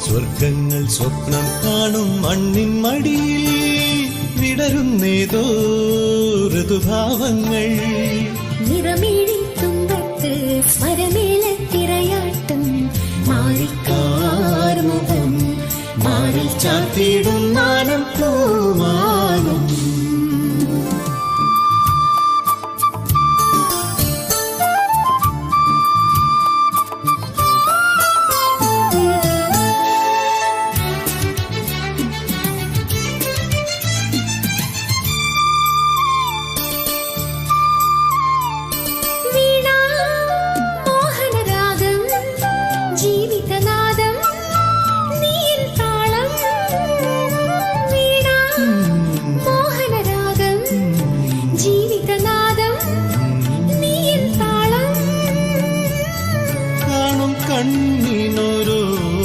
സ്വർഗങ്ങൾ സ്വപ്നം കാണും മണ്ണിൻ മടിയിൽ വിടരുന്നേതോ ഋതുഭാവങ്ങൾ. നിറമേഴി തുമ്പത്ത് സ്വരമേളത്തിരയാട്ടം മാറിക്കാർമുഖം മാറിൽ ചാത്തിടും മാനം പോ